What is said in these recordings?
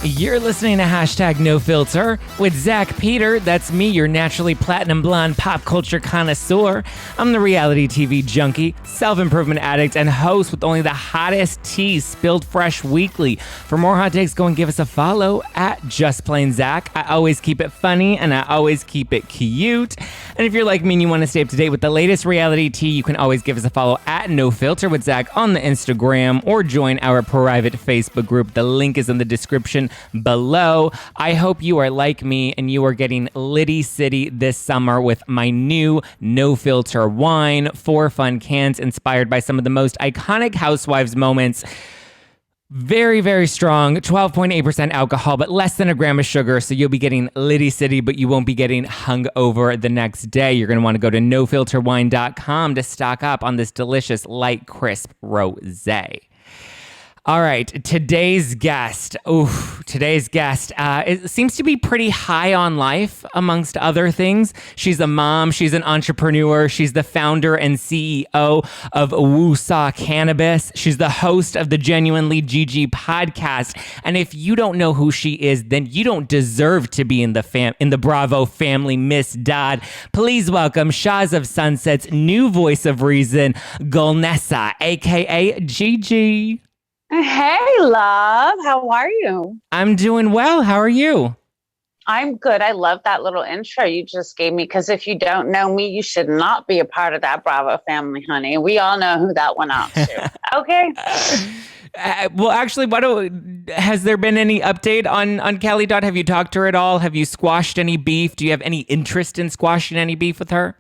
You're listening to Hashtag No Filter with Zack Peter. That's me, your naturally platinum blonde pop culture connoisseur. I'm the reality TV junkie, self-improvement addict, and host with only the hottest tea spilled fresh weekly. For more hot takes, go and give us a follow at Just Plain Zack. I always keep it funny and I always keep it cute. And if you're like me and you want to stay up to date with the latest reality tea, you can always give us a follow at No Filter with Zack on the Instagram or join our private Facebook group. The link is in the description below. I hope you are like me and you are getting litty city this summer with my new No Filter wine, 4 fun cans inspired by some of the most iconic Housewives moments. Very, very strong, 12.8% alcohol, but less than a gram of sugar. So you'll be getting litty city, but you won't be getting hungover the next day. You're going to want to go to nofilterwine.com to stock up on this delicious, light, crisp rosé. All right, today's guest, it seems to be pretty high on life, amongst other things. She's a mom, she's an entrepreneur, she's the founder and CEO of Woosah Cannabis. She's the host of the Genuinely Gigi podcast. And if you don't know who she is, then you don't deserve to be in the Bravo family, Miss Dodd. Please welcome Shahs of Sunset's new voice of reason, Golnesa, aka Gigi. Hey, love. How are you? I'm doing well. How are you? I'm good. I love that little intro you just gave me because if you don't know me, you should not be a part of that Bravo family, honey. We all know who that went out to. Okay. Well, actually, has there been any update on Kelly Dodd? Have you talked to her at all? Have you squashed any beef? Do you have any interest in squashing any beef with her?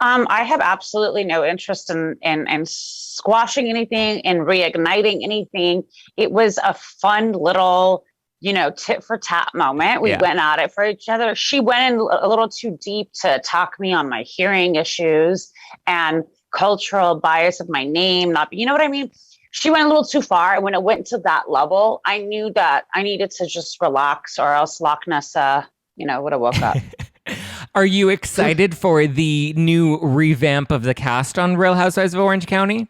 I have absolutely no interest in squashing anything and reigniting anything. It was a fun little, tit for tat moment. We went at it for each other. She went in a little too deep to talk me on my hearing issues and cultural bias of my name. You know what I mean? She went a little too far. And when it went to that level, I knew that I needed to just relax or else Loch Nessa, would have woke up. Are you excited for the new revamp of the cast on Real Housewives of Orange County?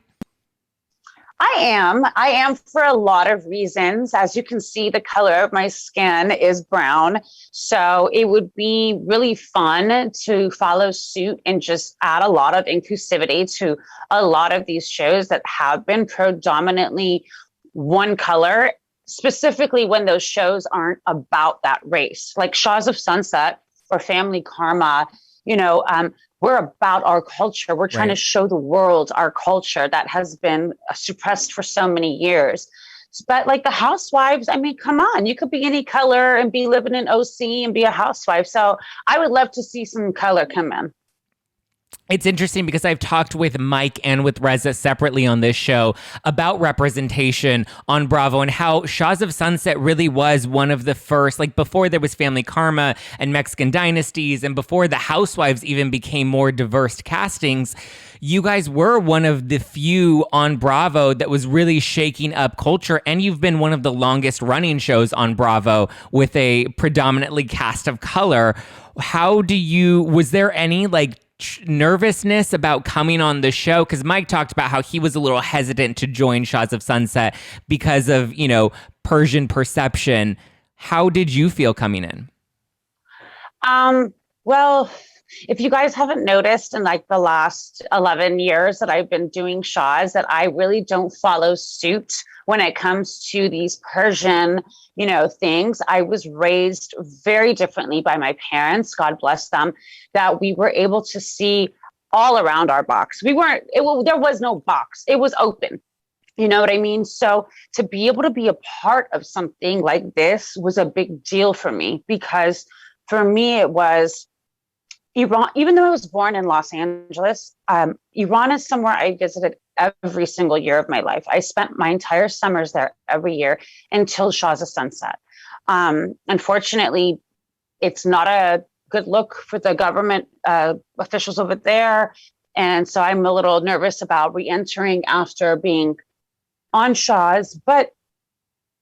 I am for a lot of reasons. As you can see, the color of my skin is brown. So it would be really fun to follow suit and just add a lot of inclusivity to a lot of these shows that have been predominantly one color, specifically when those shows aren't about that race. Like Shahs of Sunset or Family Karma, we're about our culture. We're trying to show the world our culture that has been suppressed for so many years. But like the Housewives, I mean, come on, you could be any color and be living in OC and be a housewife. So I would love to see some color come in. It's interesting because I've talked with Mike and with Reza separately on this show about representation on Bravo and how Shahs of Sunset really was one of the first, like before there was Family Karma and Mexican Dynasties and before the Housewives even became more diverse castings, you guys were one of the few on Bravo that was really shaking up culture, and you've been one of the longest running shows on Bravo with a predominantly cast of color. Was there any nervousness about coming on the show? Because Mike talked about how he was a little hesitant to join Shahs of Sunset because of, Persian perception. How did you feel coming in? Well, if you guys haven't noticed in the last 11 years that I've been doing Shahs, that I really don't follow suit when it comes to these Persian, things. I was raised very differently by my parents, God bless them, that we were able to see all around our box. There was no box. It was open. You know what I mean? So to be able to be a part of something like this was a big deal for me, because for me, it was Iran. Even though I was born in Los Angeles, Iran is somewhere I visited every single year of my life. I spent my entire summers there every year until Shahs of Sunset. Unfortunately, it's not a good look for the government officials over there. And so I'm a little nervous about re-entering after being on Shahs. But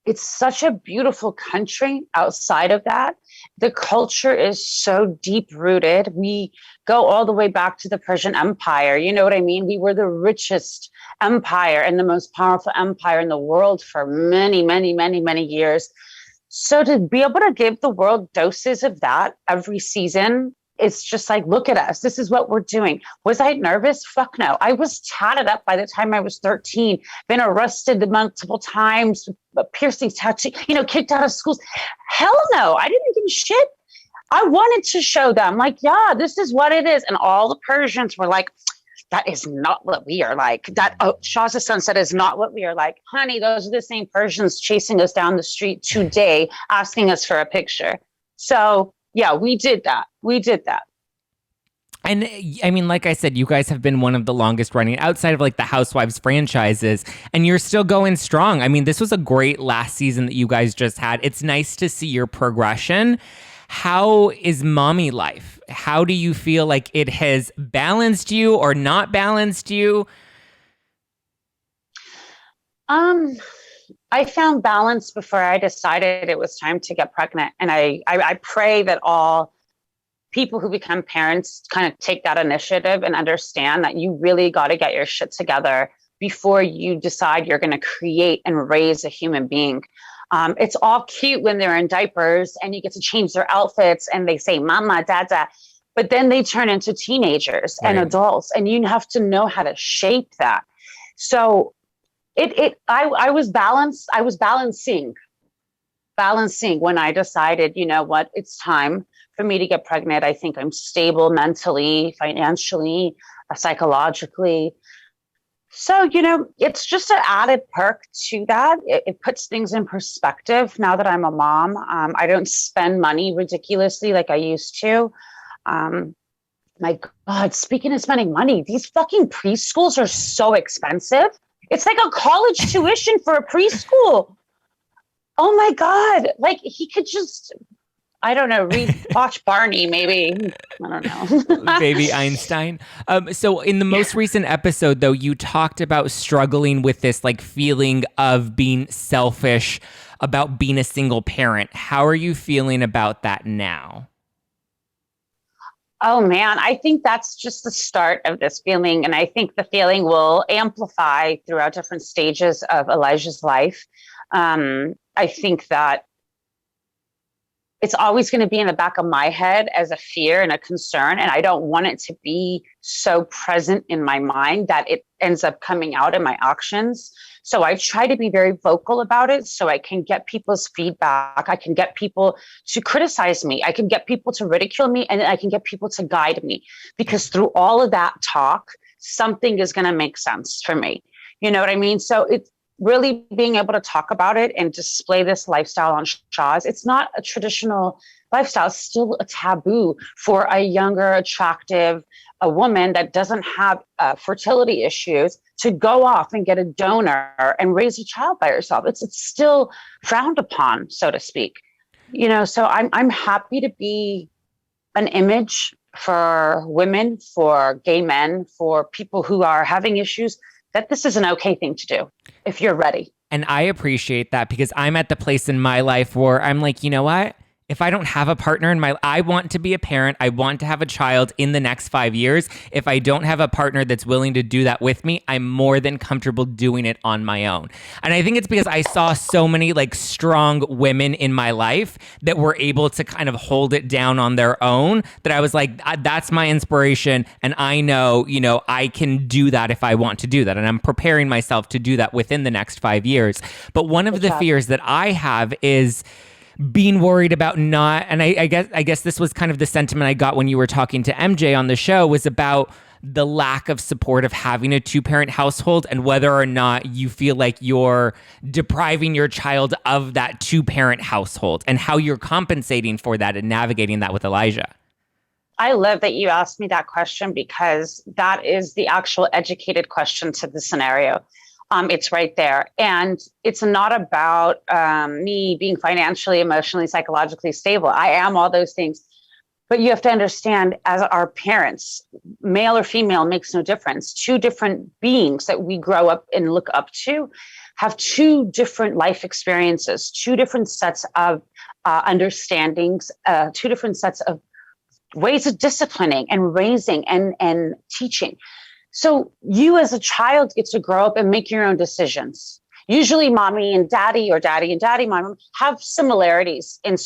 it's such a beautiful country outside of that. The culture is so deep rooted. We go all the way back to the Persian Empire. You know what I mean? We were the richest empire and the most powerful empire in the world for many, many, many, many years. So to be able to give the world doses of that every season, it's just like, look at us. This is what we're doing. Was I nervous? Fuck no. I was tatted up by the time I was 13, been arrested multiple times, piercings, tattoo, kicked out of schools. Hell no. I didn't give a shit. I wanted to show them, like, yeah, this is what it is. And all the Persians were like, that is not what we are like. Shahs of Sunset is not what we are like. Honey, those are the same Persians chasing us down the street today, asking us for a picture. So yeah, we did that. And I mean, like I said, you guys have been one of the longest running outside of like the Housewives franchises, and you're still going strong. I mean, this was a great last season that you guys just had. It's nice to see your progression. How is mommy life? How do you feel like it has balanced you or not balanced you? I found balance before I decided it was time to get pregnant. And I pray that all people who become parents kind of take that initiative and understand that you really got to get your shit together before you decide you're going to create and raise a human being. It's all cute when they're in diapers and you get to change their outfits and they say, mama, dada, but then they turn into teenagers and adults, and you have to know how to shape that. So I was balancing when I decided, you know what, it's time for me to get pregnant. I think I'm stable mentally, financially, psychologically. So, it's just an added perk to that. It puts things in perspective now that I'm a mom. I don't spend money ridiculously like I used to. My God, speaking of spending money, these fucking preschools are so expensive. It's like a college tuition for a preschool. Oh my God. Like he could just, I don't know, watch Barney, maybe. I don't know. Baby Einstein. So in the most recent episode, though, you talked about struggling with this like feeling of being selfish about being a single parent. How are you feeling about that now? Oh man, I think that's just the start of this feeling. And I think the feeling will amplify throughout different stages of Elijah's life. I think that it's always going to be in the back of my head as a fear and a concern. And I don't want it to be so present in my mind that it ends up coming out in my actions. So I try to be very vocal about it so I can get people's feedback. I can get people to criticize me. I can get people to ridicule me, and I can get people to guide me, because through all of that talk, something is going to make sense for me. You know what I mean? So it's really being able to talk about it and display this lifestyle on Shahs. It's not a traditional lifestyle. It's still a taboo for a younger, attractive, a woman that doesn't have fertility issues to go off and get a donor and raise a child by herself. It's still frowned upon, so to speak. So I'm happy to be an image for women, for gay men, for people who are having issues, that this is an okay thing to do if you're ready. And I appreciate that, because I'm at the place in my life where I'm like, you know what? If I don't have a partner I want to be a parent. I want to have a child in the next 5 years. If I don't have a partner that's willing to do that with me, I'm more than comfortable doing it on my own. And I think it's because I saw so many like strong women in my life that were able to kind of hold it down on their own, that I was like, that's my inspiration. And I know, I can do that if I want to do that. And I'm preparing myself to do that within the next 5 years. But one of the fears that I have is being worried about not, and I guess this was kind of the sentiment I got when you were talking to MJ on the show, was about the lack of support of having a 2-parent household, and whether or not you feel like you're depriving your child of that 2-parent household, and how you're compensating for that and navigating that with Elijah. I love that you asked me that question, because that is the actual educated question to the scenario. It's right there. And it's not about me being financially, emotionally, psychologically stable. I am all those things. But you have to understand, as our parents, male or female makes no difference. 2 different beings that we grow up and look up to have 2 different life experiences, 2 different sets of understandings, 2 different sets of ways of disciplining and raising and teaching. So you as a child get to grow up and make your own decisions. Usually mommy and daddy, or daddy and daddy, mom, have similarities in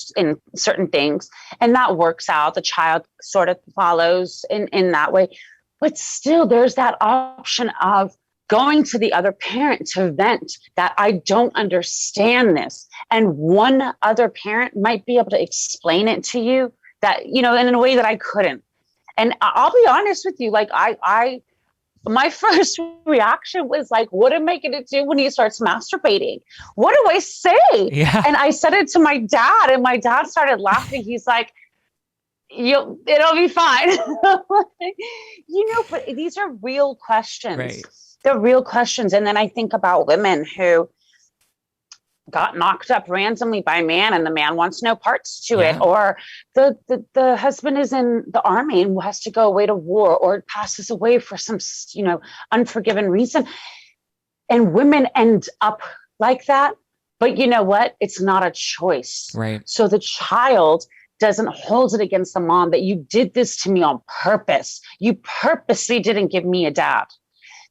certain things. And that works out. The child sort of follows in that way. But still, there's that option of going to the other parent to vent that I don't understand this. And one other parent might be able to explain it to you that, you know, in a way that I couldn't. And I'll be honest with you, like my first reaction was like, what am I going to do when he starts masturbating? What do I say? Yeah. And I said it to my dad, and my dad started laughing. He's like, it'll be fine. You know, but these are real questions. Right. They're real questions. And then I think about women who got knocked up randomly by a man, and the man wants no parts to it, or the husband is in the army and has to go away to war, or passes away for some, you know, unforgiven reason. And women end up like that. But you know what? It's not a choice. Right. So the child doesn't hold it against the mom that you did this to me on purpose. You purposely didn't give me a dad.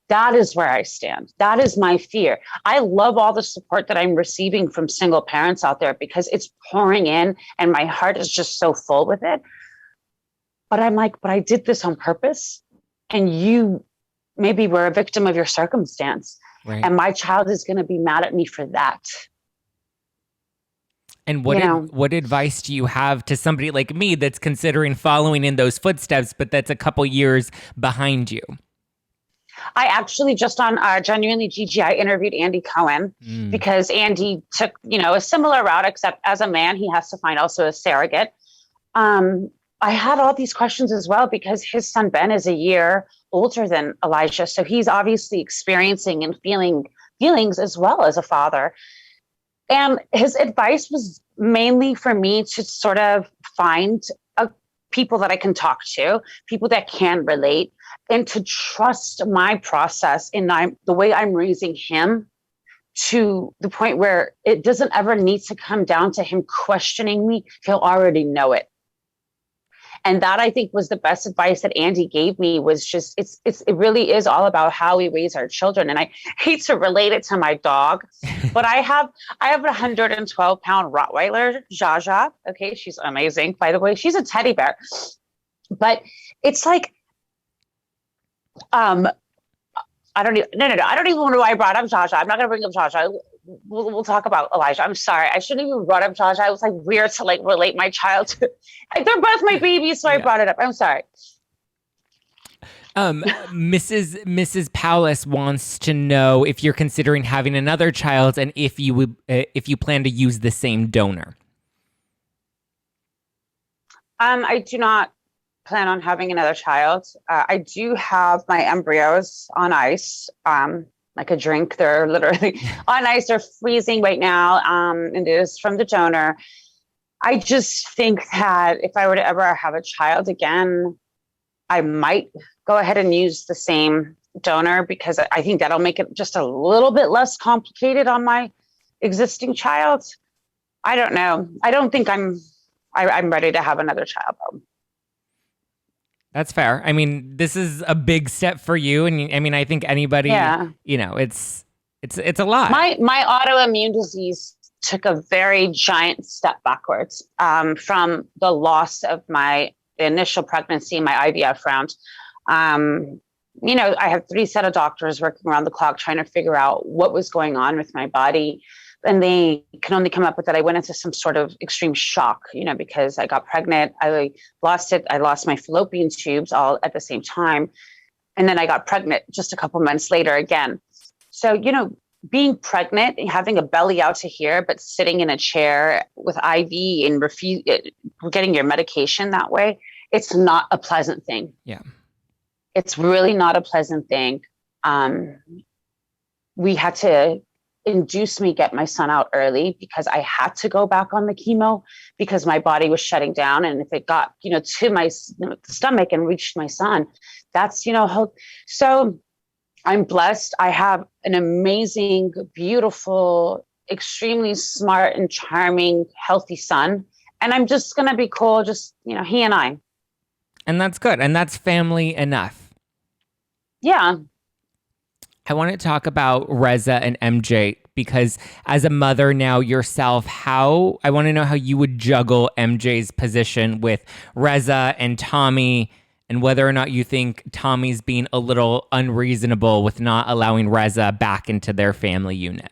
That is where I stand. That is my fear. I love all the support that I'm receiving from single parents out there, because it's pouring in and my heart is just so full with it. But I'm like, but I did this on purpose, and you maybe were a victim of your circumstance. Right. And my child is going to be mad at me for that. And what advice do you have to somebody like me that's considering following in those footsteps, but that's a couple years behind you? I actually just on Genuinely Gigi, I interviewed Andy Cohen because Andy took, you know, a similar route, except as a man, he has to find also a surrogate. I had all these questions as well, because his son Ben is a year older than Elijah. So he's obviously experiencing and feeling feelings as well as a father. And his advice was mainly for me to sort of find people that I can talk to, people that can relate, and to trust my process in the way I'm raising him, to the point where it doesn't ever need to come down to him questioning me. He'll already know it. And that, I think, was the best advice that Andy gave me, was just, it really is all about how we raise our children. And I hate to relate it to my dog, but I have a 112-pound Rottweiler, Jaja. Okay. She's amazing. By the way, she's a teddy bear, but it's like, I don't even know why I brought up Jaja. I'm not going to bring up Jaja. We'll talk about Elijah. I'm sorry. I shouldn't even brought up Jaja. It was like weird to like relate my child to. They're both my babies, so I brought it up. I'm sorry. Mrs. Paulus wants to know if you're considering having another child, and if you plan to use the same donor. I do not plan on having another child. I do have my embryos on ice, like a drink. They're literally on ice. They're freezing right now. And it is from the donor. I just think that if I were to ever have a child again, I might go ahead and use the same donor, because I think that'll make it just a little bit less complicated on my existing child. I don't know. I don't think I'm ready to have another child, though. That's fair. I mean, this is a big step for you, and I mean, I think anybody, you know, it's a lot. My autoimmune disease took a very giant step backwards from the loss of my initial pregnancy, my IVF round. You know, I have 3 set of doctors working around the clock trying to figure out what was going on with my body. And they can only come up with that I went into some sort of extreme shock, you know, because I got pregnant, I lost it. I lost my fallopian tubes all at the same time. And then I got pregnant just a couple months later again. So, you know, being pregnant and having a belly out to here, but sitting in a chair with IV and getting your medication that way, it's not a pleasant thing. Yeah. It's really not a pleasant thing. We had to induce me get my son out early, because I had to go back on the chemo, because my body was shutting down. And if it got, you know, to my stomach and reached my son, that's, you know, so I'm blessed. I have an amazing, beautiful, extremely smart and charming, healthy son. And I'm just going to be cool. Just, you know, he and I. And that's good. And that's family enough. Yeah. I want to talk about Reza and MJ because as a mother now yourself, I want to know how you would juggle MJ's position with Reza and Tommy, and whether or not you think Tommy's being a little unreasonable with not allowing Reza back into their family unit.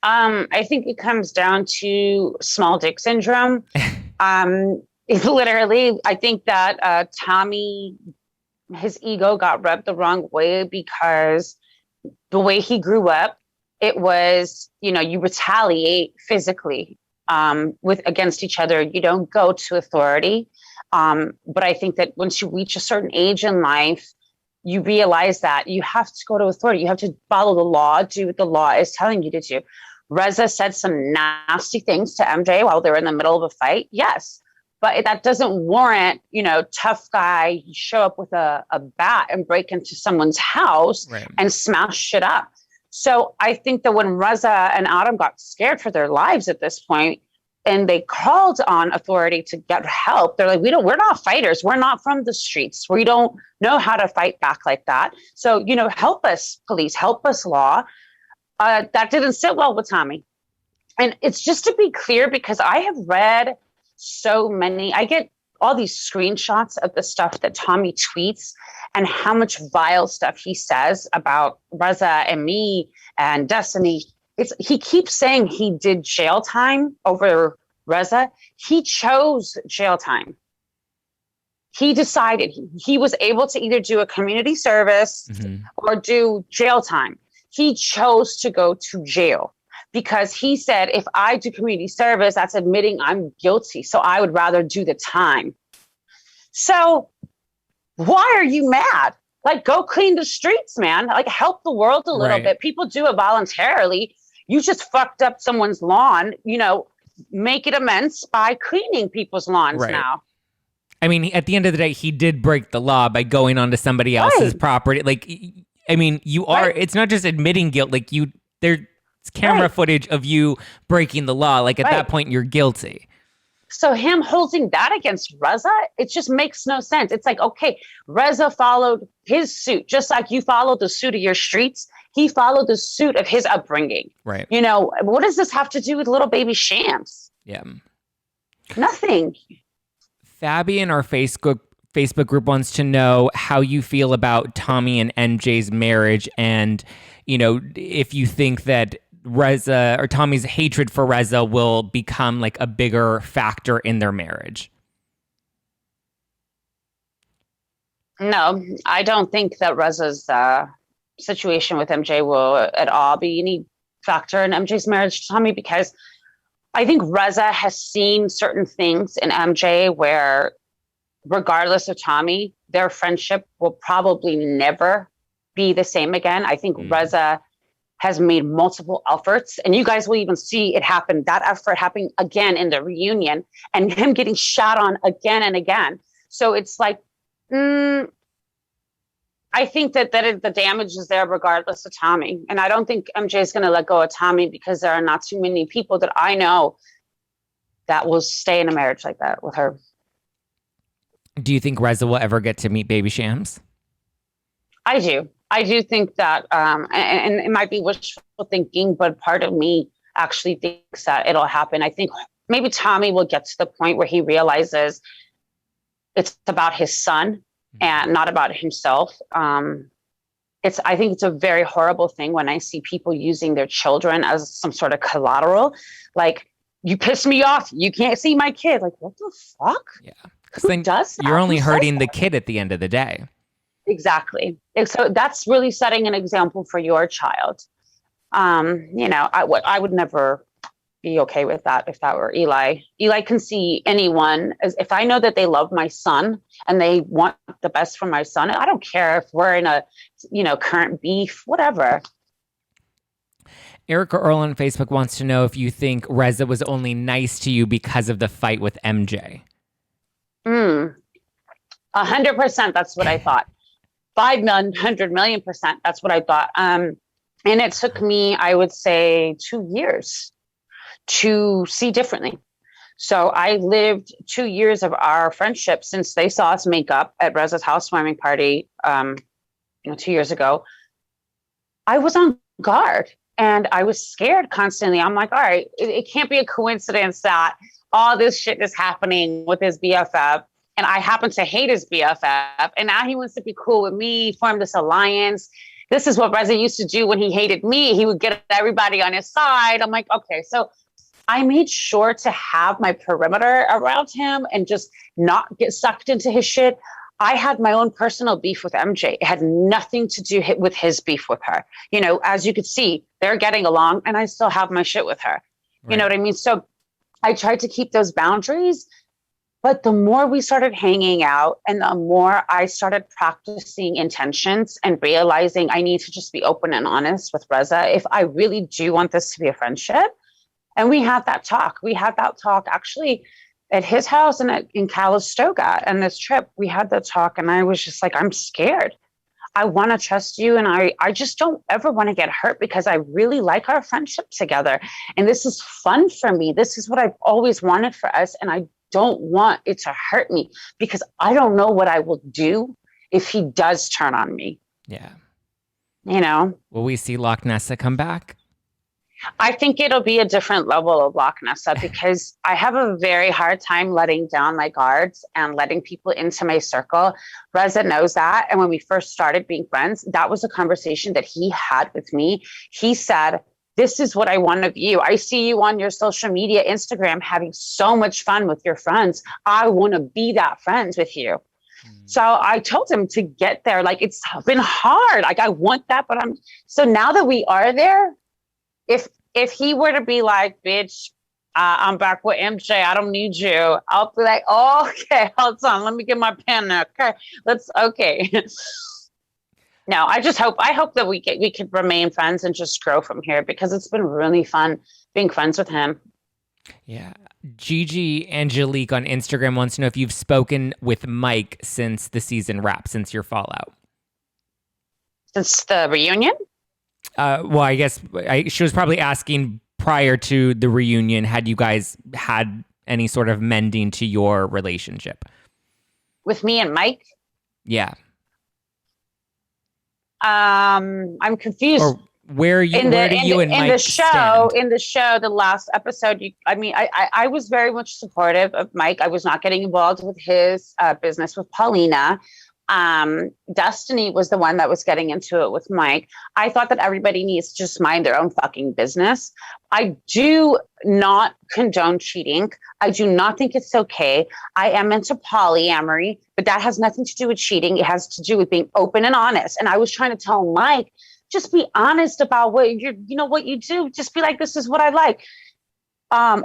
I think it comes down to small dick syndrome. Literally, I think that Tommy, his ego got rubbed the wrong way because the way he grew up, it was, you retaliate physically against each other. You don't go to authority. But I think that once you reach a certain age in life, you realize that you have to go to authority. You have to follow the law, do what the law is telling you to do. Reza said some nasty things to MJ while they were in the middle of a fight. Yes. But that doesn't warrant, tough guy, you show up with a bat and break into someone's house and smash shit up. So I think that when Reza and Adam got scared for their lives at this point, and they called on authority to get help, they're like, we're not fighters. We're not from the streets. We don't know how to fight back like that. So, help us, police, help us, law. That didn't sit well with Tommy. And it's just to be clear, because I have read I get all these screenshots of the stuff that Tommy tweets and how much vile stuff he says about Reza and me and Destiny. He keeps saying he did jail time over Reza. He chose jail time. He decided he was able to either do a community service or do jail time. He chose to go to jail because he said, if I do community service, that's admitting I'm guilty. So I would rather do the time. So why are you mad? Like, go clean the streets, man. Like, help the world a little bit. People do it voluntarily. You just fucked up someone's lawn, make it amends by cleaning people's lawns now. I mean, at the end of the day, he did break the law by going onto somebody else's property. Like, I mean, it's not just admitting guilt. Like, there's camera footage of you breaking the law. Like, at that point, you're guilty. So him holding that against Reza, it just makes no sense. It's like, okay, Reza followed his suit, just like you followed the suit of your streets. He followed the suit of his upbringing. Right. What does this have to do with little baby Shams? Yeah. Nothing. Fabi in our Facebook group wants to know how you feel about Tommy and MJ's marriage, and if you think that Reza or Tommy's hatred for Reza will become like a bigger factor in their marriage. No, I don't think that Reza's situation with MJ will at all be any factor in MJ's marriage to Tommy, because I think Reza has seen certain things in MJ where, regardless of Tommy, their friendship will probably never be the same again. I think Reza has made multiple efforts, and you guys will even see it happen. That effort happening again in the reunion, and him getting shot on again and again. So it's like, I think that the damage is there regardless of Tommy. And I don't think MJ is going to let go of Tommy, because there are not too many people that I know that will stay in a marriage like that with her. Do you think Reza will ever get to meet baby Shams? I do. I do think that, and it might be wishful thinking, but part of me actually thinks that it'll happen. I think maybe Tommy will get to the point where he realizes it's about his son and not about himself. I think it's a very horrible thing when I see people using their children as some sort of collateral. Like, you piss me off, you can't see my kid. Like, what the fuck? Yeah. Who does that? You're only hurting the kid at the end of the day. Exactly. So that's really setting an example for your child. I would never be okay with that if that were Eli. Eli can see anyone as, if I know that they love my son and they want the best for my son, I don't care if we're in a, current beef, whatever. Erica Earl on Facebook wants to know if you think Reza was only nice to you because of the fight with MJ. 100%. That's what I thought. 500 million%. That's what I thought. And it took me, I would say, 2 years to see differently. So I lived 2 years of our friendship since they saw us make up at Reza's housewarming party, 2 years ago. I was on guard and I was scared constantly. I'm like, all right, it can't be a coincidence that all this shit is happening with his BFF. And I happen to hate his BFF. And now he wants to be cool with me, form this alliance. This is what Reza used to do when he hated me. He would get everybody on his side. I'm like, okay. So I made sure to have my perimeter around him and just not get sucked into his shit. I had my own personal beef with MJ. It had nothing to do with his beef with her. You know, as you could see, they're getting along and I still have my shit with her. Right. You know what I mean? So I tried to keep those boundaries. But the more we started hanging out and the more I started practicing intentions and realizing I need to just be open and honest with Reza if I really do want this to be a friendship. And we had that talk. We had that talk actually at his house and in Calistoga. And this trip, we had that talk and I was just like, I'm scared. I want to trust you. And I just don't ever want to get hurt because I really like our friendship together. And this is fun for me. This is what I've always wanted for us. And I don't want it to hurt me because I don't know what I will do if he does turn on me. Yeah. You know? Will we see Loch Nessa come back? I think it'll be a different level of Loch Nessa because I have a very hard time letting down my guards and letting people into my circle. Reza knows that. And when we first started being friends, that was a conversation that he had with me. He said, this is what I want of you. I see you on your social media, Instagram, having so much fun with your friends. I want to be that friends with you. So I told him to get there. Like, it's been hard. Like, I want that, but so now that we are there, if he were to be like, bitch, I'm back with MJ, I don't need you, I'll be like, oh, okay, hold on, let me get my pen now. Okay. No, I hope that we could remain friends and just grow from here because it's been really fun being friends with him. Yeah. Gigi Angelique on Instagram wants to know if you've spoken with Mike since the season wrap, since your fallout. Since the reunion? Well, I guess she was probably asking prior to the reunion, had you guys had any sort of mending to your relationship? With me and Mike? Yeah. I'm confused. Or where do you and Mike stand? In the show, the last episode, I was very much supportive of Mike. I was not getting involved with his business with Paulina. Destiny was the one that was getting into it with Mike. I thought that everybody needs to just mind their own fucking business. I do not condone cheating. I do not think it's okay. I am into polyamory, but that has nothing to do with cheating. It has to do with being open and honest. And I was trying to tell Mike, just be honest about what what you do. Just be like, this is what I like.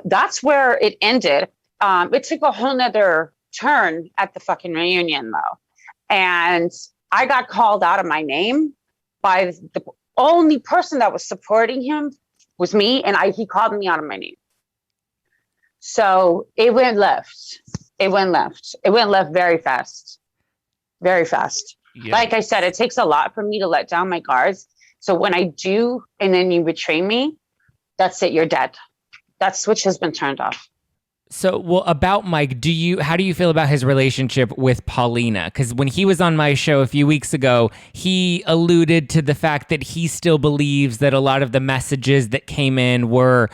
That's where it ended. It took a whole nother turn at the fucking reunion though. And I got called out of my name by the only person that was supporting him was me. And he called me out of my name. So it went left. It went left very fast. Very fast. Yeah. Like I said, it takes a lot for me to let down my guards. So when I do, and then you betray me, that's it. You're dead. That switch has been turned off. So, well, about Mike, how do you feel about his relationship with Paulina? Because when he was on my show a few weeks ago, he alluded to the fact that he still believes that a lot of the messages that came in were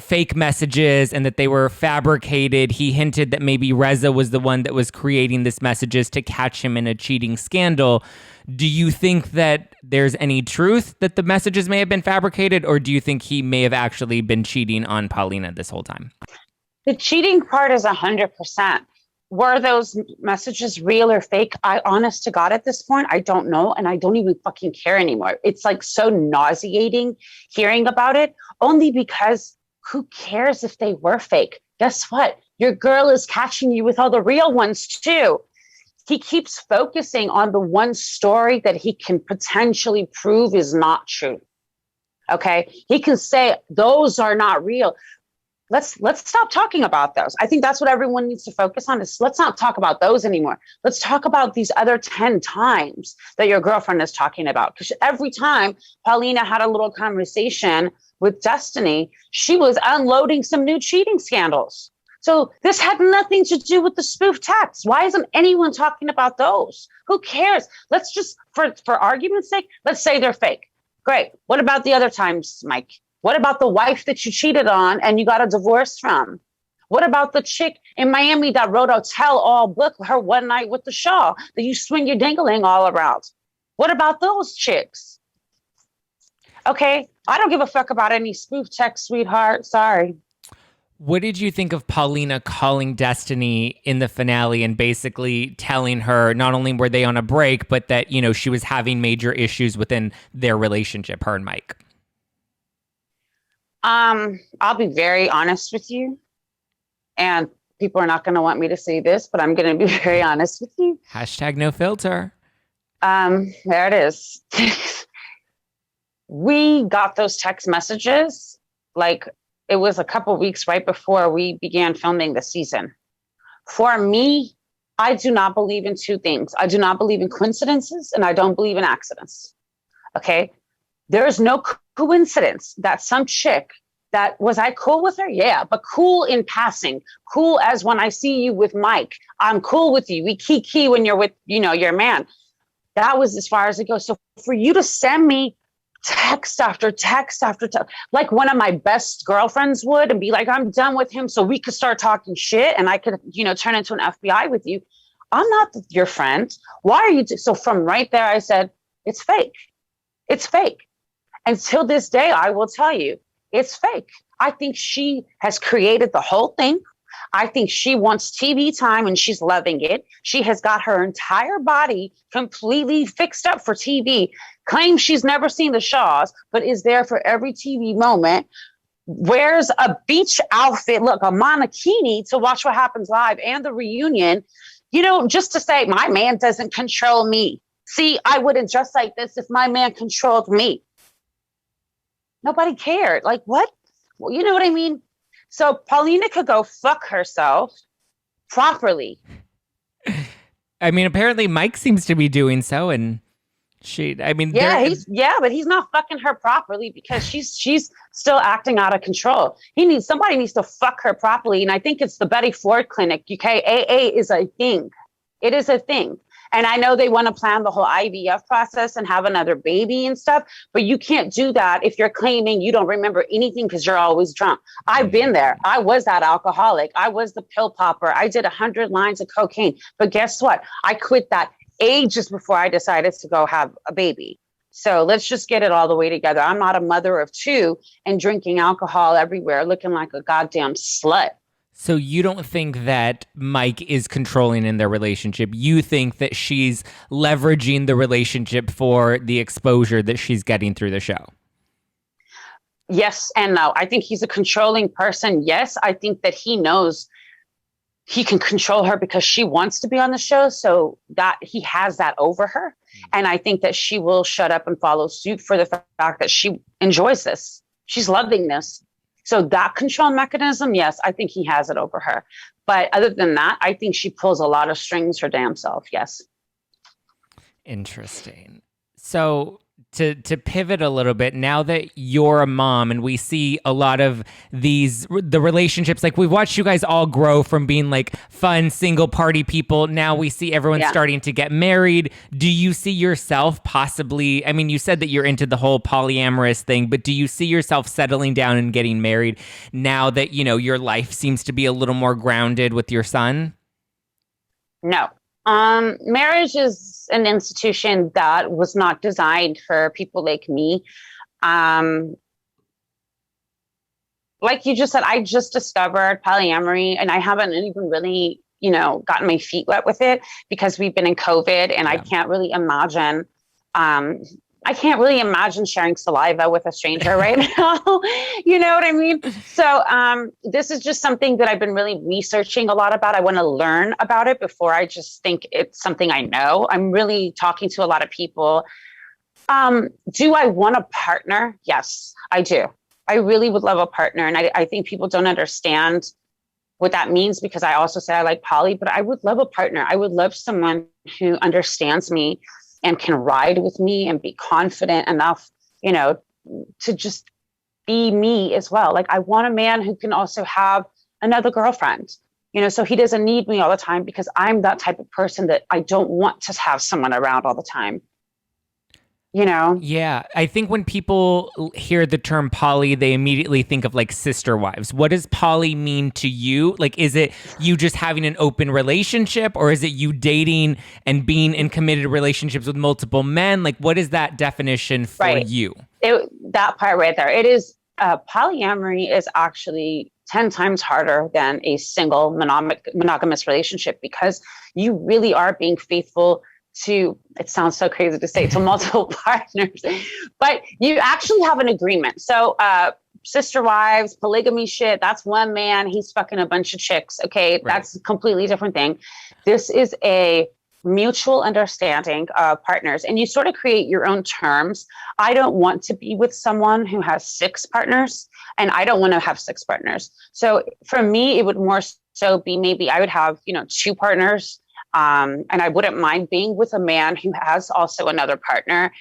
fake messages and that they were fabricated. He hinted that maybe Reza was the one that was creating these messages to catch him in a cheating scandal. Do you think that there's any truth that the messages may have been fabricated, or do you think he may have actually been cheating on Paulina this whole time? The cheating part is 100%. Were those messages real or fake? Honest to God, at this point, I don't know. And I don't even fucking care anymore. It's like so nauseating hearing about it, only because who cares if they were fake? Guess what? Your girl is catching you with all the real ones too. He keeps focusing on the one story that he can potentially prove is not true. Okay. He can say those are not real. Let's stop talking about those. I think that's what everyone needs to focus on is let's not talk about those anymore. Let's talk about these other 10 times that your girlfriend is talking about. Because every time Paulina had a little conversation with Destiny, she was unloading some new cheating scandals. So this had nothing to do with the spoof texts. Why isn't anyone talking about those? Who cares? Let's just, for argument's sake, let's say they're fake. Great. What about the other times, Mike? What about the wife that you cheated on and you got a divorce from? What about the chick in Miami that wrote a tell-all book, her one night with the Shaw, that you swing your dingling all around? What about those chicks? Okay, I don't give a fuck about any spoof text, sweetheart. Sorry. What did you think of Paulina calling Destiny in the finale and basically telling her not only were they on a break, but that, she was having major issues within their relationship, her and Mike? I'll be very honest with you. And people are not going to want me to say this, but I'm going to be very honest with you. Hashtag no filter. There it is. We got those text messages like it was a couple weeks right before we began filming the season. For me, I do not believe in two things. I do not believe in coincidences and I don't believe in accidents. Okay. There is no coincidence that some chick that was I cool with her? Yeah, but cool in passing. Cool as when I see you with Mike. I'm cool with you. We kiki when you're with, your man. That was as far as it goes. So for you to send me text after text after text, like one of my best girlfriends would, and be like, I'm done with him so we could start talking shit and I could, turn into an FBI with you. I'm not your friend. Why are you? So from right there, I said, it's fake. It's fake. Until this day, I will tell you, it's fake. I think she has created the whole thing. I think she wants TV time and she's loving it. She has got her entire body completely fixed up for TV, claims she's never seen the Shaws, but is there for every TV moment, wears a beach outfit, look, a monokini to watch what happens live and the reunion, just to say my man doesn't control me. See, I wouldn't dress like this if my man controlled me. Nobody cared. Like, what? Well, you know what I mean? So Paulina could go fuck herself properly. I mean, apparently Mike seems to be doing so, and but he's not fucking her properly because she's still acting out of control. Somebody needs to fuck her properly, and I think it's the Betty Ford Clinic. Okay, AA is a thing. It is a thing. And I know they want to plan the whole IVF process and have another baby and stuff, but you can't do that if you're claiming you don't remember anything because you're always drunk. I've been there. I was that alcoholic. I was the pill popper. I did 100 lines of cocaine. But guess what? I quit that ages before I decided to go have a baby. So let's just get it all the way together. I'm not a mother of two and drinking alcohol everywhere, looking like a goddamn slut. So you don't think that Mike is controlling in their relationship? You think that she's leveraging the relationship for the exposure that she's getting through the show? Yes and no. I think he's a controlling person. Yes, I think that he knows he can control her because she wants to be on the show, so that he has that over her. And I think that she will shut up and follow suit for the fact that she enjoys this. She's loving this. So that control mechanism, yes, I think he has it over her. But other than that, I think she pulls a lot of strings her damn self. Yes. Interesting. So to pivot a little bit, now that you're a mom and we see a lot of the relationships, like we've watched you guys all grow from being like fun single party people. Now we see everyone starting to get married. Do you see yourself possibly, I mean, you said that you're into the whole polyamorous thing, but do you see yourself settling down and getting married now that, your life seems to be a little more grounded with your son? No. Marriage is an institution that was not designed for people like me. Like you just said, I just discovered polyamory and I haven't even really, gotten my feet wet with it because we've been in COVID and I can't really imagine, sharing saliva with a stranger right now. You know what I mean? So this is just something that I've been really researching a lot about. I want to learn about it before I just think it's something I know. I'm really talking to a lot of people. Do I want a partner? Yes, I do. I really would love a partner. And I think people don't understand what that means because I also say I like poly, but I would love a partner. I would love someone who understands me and can ride with me and be confident enough, to just be me as well. Like I want a man who can also have another girlfriend, so he doesn't need me all the time because I'm that type of person that I don't want to have someone around all the time. you know? Yeah, I think when people hear the term poly, they immediately think of like sister wives. What does poly mean to you? Like, is it you just having an open relationship, or is it you dating and being in committed relationships with multiple men? Like, what is that definition for Right. you? That part right there. It is polyamory is actually 10 times harder than a single monogamous relationship because you really are being faithful to, it sounds so crazy to say, to multiple partners, but you actually have an agreement. So, sister wives, polygamy shit, that's one man, he's fucking a bunch of chicks. Okay. Right. That's a completely different thing. This is a mutual understanding of partners, and you sort of create your own terms. I don't want to be with someone who has 6 partners, and I don't want to have 6 partners. So for me, it would more so be maybe I would have, 2 partners. And I wouldn't mind being with a man who has also another partner,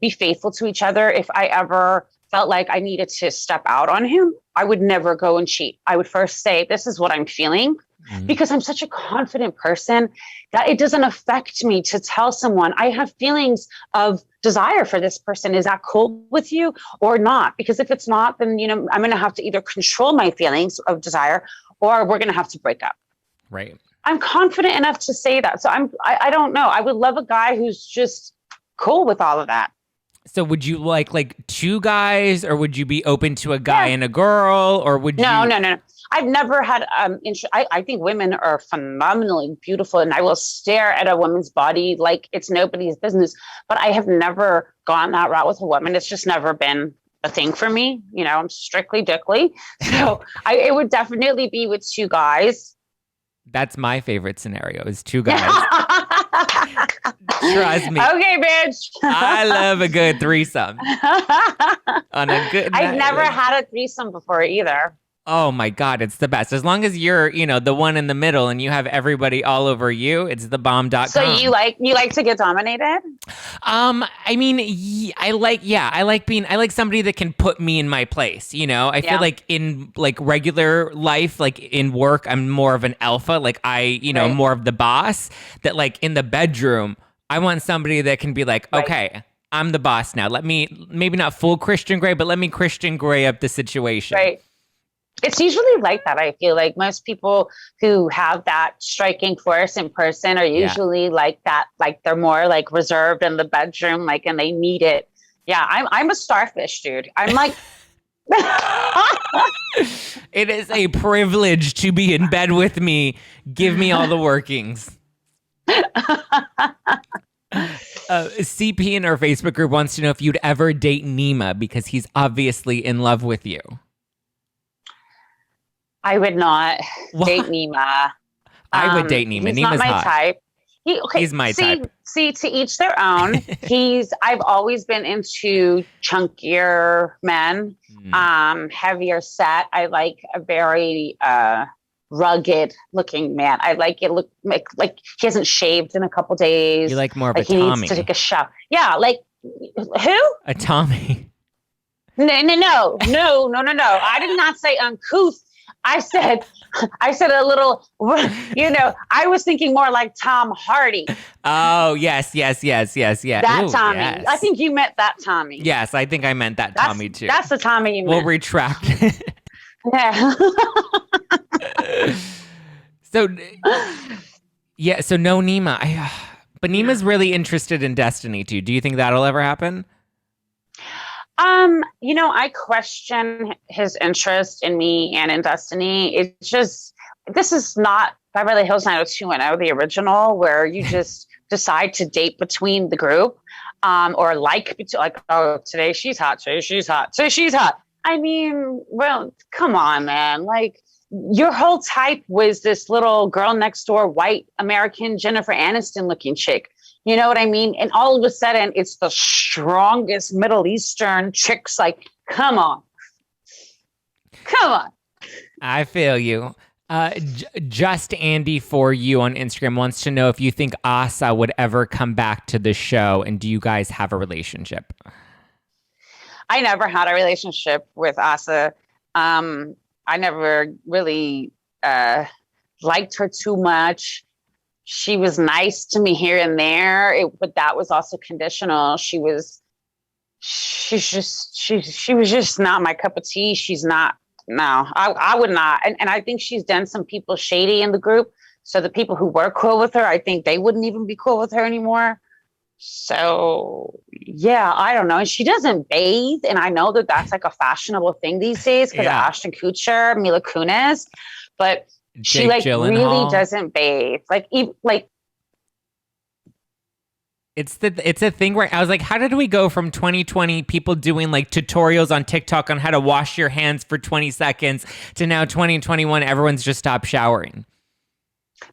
be faithful to each other. If I ever felt like I needed to step out on him, I would never go and cheat. I would first say, this is what I'm feeling, because I'm such a confident person that it doesn't affect me to tell someone I have feelings of desire for this person. Is that cool with you or not? Because if it's not, then, I'm going to have to either control my feelings of desire or we're going to have to break up. Right. I'm confident enough to say that. So I don't know. I would love a guy who's just cool with all of that. So would you like 2 guys, or would you be open to a guy and a girl, or would you? No. I've never had I think women are phenomenally beautiful, and I will stare at a woman's body like it's nobody's business. But I have never gone that route with a woman. It's just never been a thing for me. I'm strictly dickly. So it would definitely be with 2 guys. That's my favorite scenario is 2 guys. Trust me. Okay, bitch. I love a good threesome. On a good night. I've never had a threesome before either. Oh my God, it's the best. As long as you're, the one in the middle and you have everybody all over you, it's thebomb.com. So you like to get dominated? I mean, I like somebody that can put me in my place, I feel like in like regular life, like in work, I'm more of an alpha, like right. More of the boss, that like in the bedroom, I want somebody that can be like, okay, I'm the boss now. Let me, maybe not full Christian Grey, but let me Christian Grey up the situation. Right. It's usually like that. I feel like most people who have that striking force in person are usually like that. Like they're more like reserved in the bedroom, like, and they need it. Yeah, I'm a starfish, dude. I'm like, it is a privilege to be in bed with me. Give me all the workings. CP in our Facebook group wants to know if you'd ever date Nima because he's obviously in love with you. I would not date Nima. I would date Nima. He's Nima's not my hot. type. He's my type. See, to each their own. I've always been into chunkier men, heavier set. I like a very rugged looking man. I like it look like he hasn't shaved in a couple days. You like more of like a Tommy. He needs to take a shower. Yeah, like who? A Tommy. No. I did not say uncouth. I said a little, I was thinking more like Tom Hardy. Oh, yes. That Ooh, Tommy. Yes. I think you meant that Tommy. Yes, I think I meant that Tommy too. That's the Tommy you meant. We'll retract it. Yeah. So no Nima. But Nima's really interested in Destiny too. Do you think that'll ever happen? I question his interest in me and in Destiny. It's just, this is not Beverly Hills 90210, the original, where you just decide to date between the group, or oh, today she's hot, today she's hot. I mean, well, come on, man. Like, your whole type was this little girl next door, white American Jennifer Aniston looking chick. You know what I mean? And all of a sudden, it's the strongest Middle Eastern chicks. Like, come on. I feel you. Just Andy for you on Instagram wants to know if you think Asa would ever come back to the show, and do you guys have a relationship? I never had a relationship with Asa. I never really liked her too much. she was nice to me here and there, but that was also conditional. She was just not my cup of tea. She's not. No, I would not. And I think she's done some people shady in the group. So the people who were cool with her, I think they wouldn't even be cool with her anymore. So yeah, I don't know. And she doesn't bathe, and I know that that's like a fashionable thing these days because of Ashton Kutcher, Mila Kunis, but she Jake like Gyllenhaal. Really doesn't bathe. Like it's a thing where I was like, how did we go from 2020 people doing like tutorials on TikTok on how to wash your hands for 20 seconds to now 2021 everyone's just stopped showering?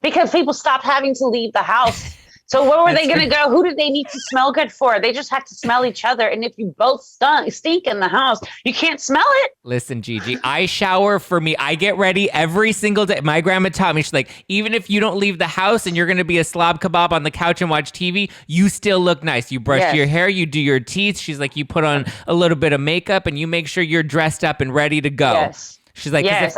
Because people stopped having to leave the house. So where were they going to go? Who did they need to smell good for? They just had to smell each other. And if you both stink in the house, you can't smell it. Listen, Gigi, I shower for me. I get ready every single day. My grandma taught me, she's like, even if you don't leave the house and you're going to be a slob kebab on the couch and watch TV, you still look nice. You brush your hair, you do your teeth. She's like, you put on a little bit of makeup and you make sure you're dressed up and ready to go. Yes. She's like, yes,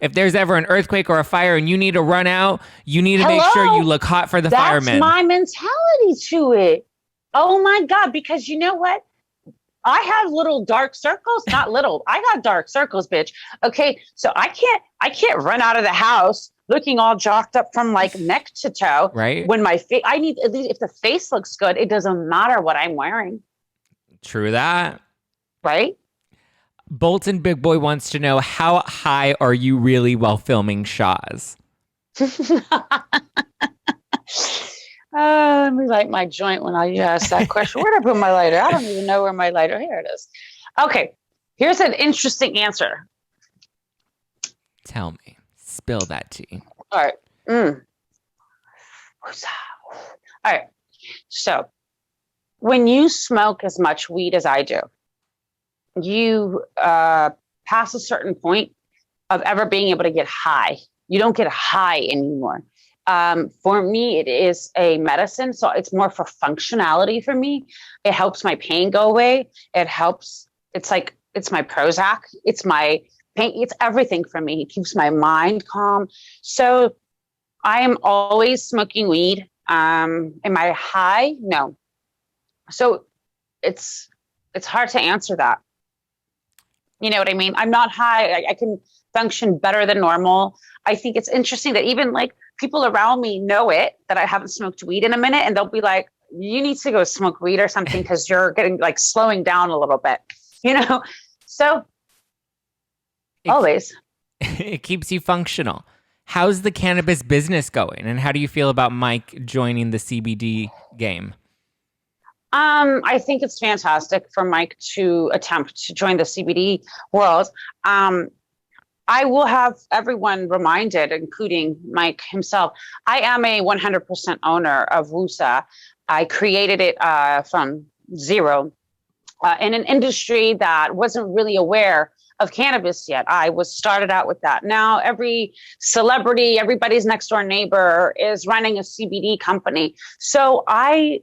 if there's ever an earthquake or a fire and you need to run out, you need to make sure you look hot for the firemen. That's my mentality to it. Oh my God. Because you know what? I have little dark circles, not little. I got dark circles, bitch. Okay. So I can't run out of the house looking all jocked up from like neck to toe. Right. When my face, I need, at least if the face looks good, it doesn't matter what I'm wearing. True that. Right. Bolton Big Boy wants to know, how high are you really while filming Shahs? Let me light my joint when I ask that question. Where did I put my lighter? I don't even know where my lighter. Here it is. Okay, here's an interesting answer. Tell me. Spill that tea. All right. All right. So when you smoke as much weed as I do, you pass a certain point of ever being able to get high. You don't get high anymore. For me, it is a medicine. So it's more for functionality for me. It helps my pain go away. It helps. It's like, it's my Prozac. It's my pain. It's everything for me. It keeps my mind calm. So I am always smoking weed. Am I high? No. So it's hard to answer that. You know what I mean? I'm not high. I can function better than normal. I think it's interesting that even like people around me know it, that I haven't smoked weed in a minute, and they'll be like, you need to go smoke weed or something because you're getting like slowing down a little bit, you know? So always. It keeps you functional. How's the cannabis business going? And how do you feel about Mike joining the CBD game? I think it's fantastic for Mike to attempt to join the CBD world. I will have everyone reminded, including Mike himself, I am a 100% owner of WUSA. I created it from zero in an industry that wasn't really aware of cannabis yet. I was started out with that. Now every celebrity, everybody's next door neighbor is running a CBD company. So I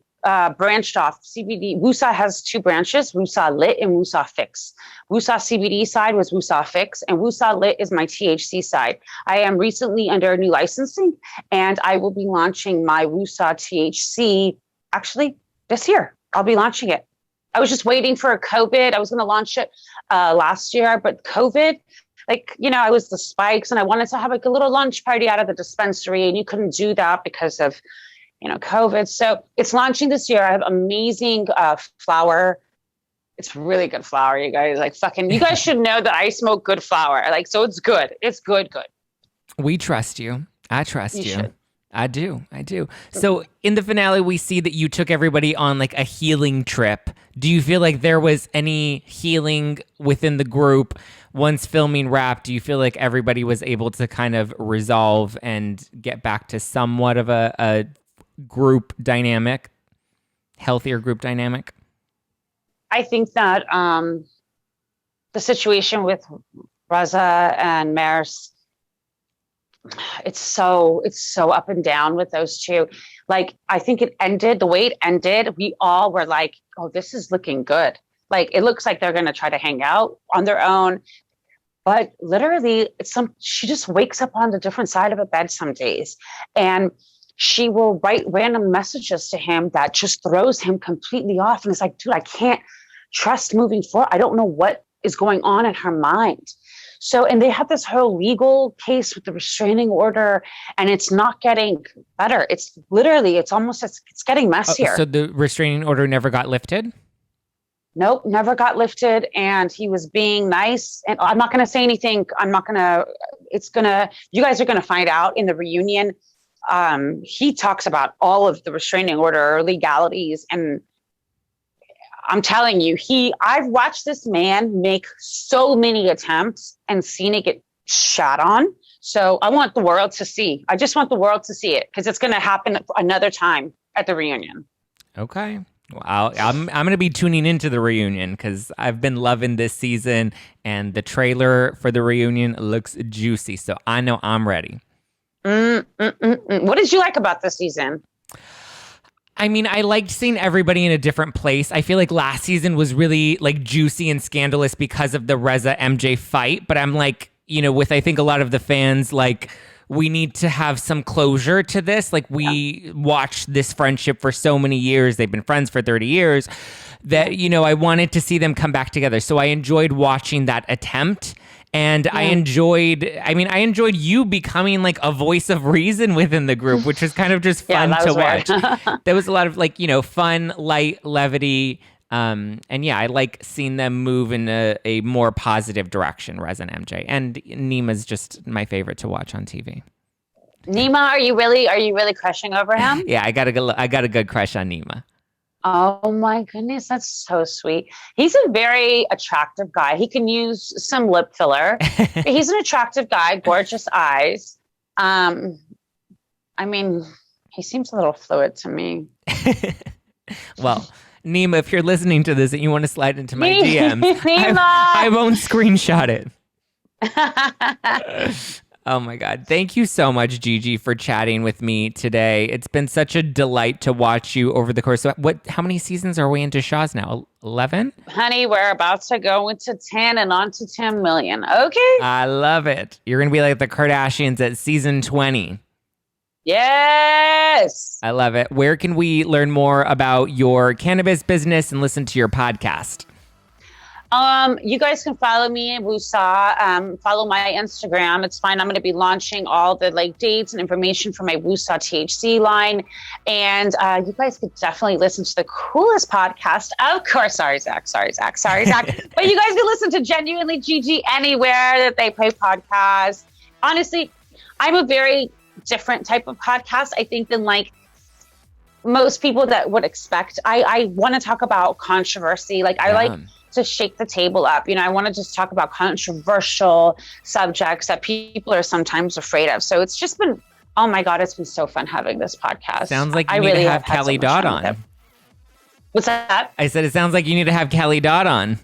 branched off CBD. WUSA has two branches, WUSA Lit and WUSA Fix. WUSA CBD side was WUSA Fix, and WUSA Lit is my THC side. I am recently under new licensing, and I will be launching my WUSA THC actually this year. I'll be launching it. I was just waiting for COVID. I was going to launch it last year, but COVID, like, you know, I was the spikes, and I wanted to have like a little lunch party out of the dispensary, and you couldn't do that because of, you know, COVID. So it's launching this year. I have amazing flower. It's really good flower, you guys. Like fucking, you guys should know that I smoke good flower. Like, so it's good. It's good. We trust you. I trust you. Should. I do. So in the finale, we see that you took everybody on like a healing trip. Do you feel like there was any healing within the group once filming wrapped? Do you feel like everybody was able to kind of resolve and get back to somewhat of a group dynamic, healthier group dynamic? I think that the situation with Reza and Maris, it's so up and down with those two. Like, I think it ended the way it ended. We all were like, oh, this is looking good. Like, it looks like they're going to try to hang out on their own. But literally, she just wakes up on the different side of a bed some days. And she will write random messages to him that just throws him completely off. And it's like, dude, I can't trust moving forward. I don't know what is going on in her mind. So, and they have this whole legal case with the restraining order, and it's not getting better. It's getting messier. So the restraining order never got lifted? Nope, never got lifted. And he was being nice. And I'm not going to say anything. You guys are going to find out in the reunion. He talks about all of the restraining order legalities, and I'm telling you, I've watched this man make so many attempts and seen it get shot on. So I want the world to see. I just want the world to see it, because it's going to happen another time at the reunion. Okay. Well, I'm going to be tuning into the reunion, because I've been loving this season, and the trailer for the reunion looks juicy. So I know I'm ready. What did you like about this season? I mean, I liked seeing everybody in a different place. I feel like last season was really like juicy and scandalous because of the Reza MJ fight. But I'm like, with I think a lot of the fans, like, we need to have some closure to this. Like, we watched this friendship for so many years. They've been friends for 30 years that, I wanted to see them come back together. So I enjoyed watching that attempt. And I enjoyed you becoming like a voice of reason within the group, which was kind of just fun to watch. There was a lot of fun, light levity. And yeah, I like seeing them move in a more positive direction, Rez and MJ. And Nima's just my favorite to watch on TV. Nima, are you really crushing over him? Yeah, I got a good crush on Nima. Oh my goodness, that's so sweet. He's a very attractive guy. He can use some lip filler. But he's an attractive guy, gorgeous eyes. I mean, he seems a little fluid to me. Well, Nima, if you're listening to this and you want to slide into my DMs, I won't screenshot it. Oh my God. Thank you so much, Gigi, for chatting with me today. It's been such a delight to watch you over the course of how many seasons are we into Shahs now? 11? Honey, we're about to go into 10 and on to 10 million. Okay. I love it. You're going to be like the Kardashians at season 20. Yes. I love it. Where can we learn more about your cannabis business and listen to your podcast? You guys can follow me at Woosah. Follow my Instagram. It's fine. I'm going to be launching all the dates and information for my Woosah THC line. And you guys could definitely listen to the coolest podcast. Of course. Sorry, Zach. But you guys can listen to Genuinely Gigi anywhere that they play podcasts. Honestly, I'm a very different type of podcast, I think, than most people that would expect. I want to talk about controversy. I like to shake the table up. I want to just talk about controversial subjects that people are sometimes afraid of. So it's just been, oh my God, it's been so fun having this podcast. Sounds like you need to have Kelly Dodd on. What's that? I said, it sounds like you need to have Kelly Dodd on.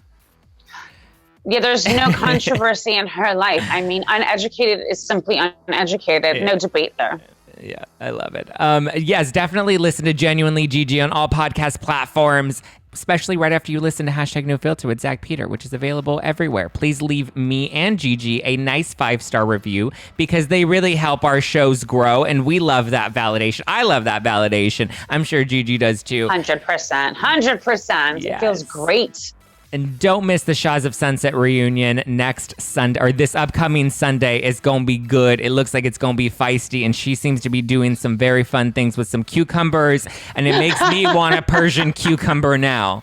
Yeah, there's no controversy in her life. I mean, uneducated is simply uneducated. Yeah. No debate there. Yeah, I love it. Yes, definitely listen to Genuinely Gigi on all podcast platforms, especially right after you listen to #NoFilter with Zack Peter, which is available everywhere. Please leave me and Gigi a nice 5-star review, because they really help our shows grow, and we love that validation. I love that validation. I'm sure Gigi does too. 100%. 100%. Yes. It feels great. And don't miss the Shahs of Sunset reunion next Sunday, or this upcoming Sunday. Is going to be good. It looks like it's going to be feisty, and she seems to be doing some very fun things with some cucumbers, and it makes me want a Persian cucumber now,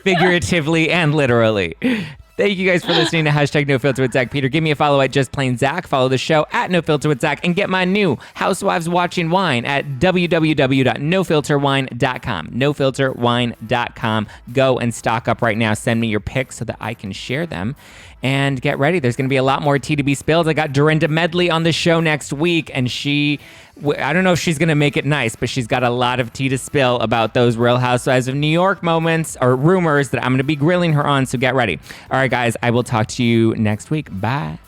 figuratively and literally. Thank you guys for listening to #NoFilter with Zack Peter. Give me a follow at Just Plain Zack. Follow the show at No Filter with Zack, and get my new Housewives Watching Wine at www.nofilterwine.com. Nofilterwine.com. Go and stock up right now. Send me your pics so that I can share them. And get ready. There's going to be a lot more tea to be spilled. I got Dorinda Medley on the show next week, and I don't know if she's going to make it nice, but she's got a lot of tea to spill about those Real Housewives of New York moments or rumors that I'm going to be grilling her on, so get ready. All right, guys, I will talk to you next week. Bye.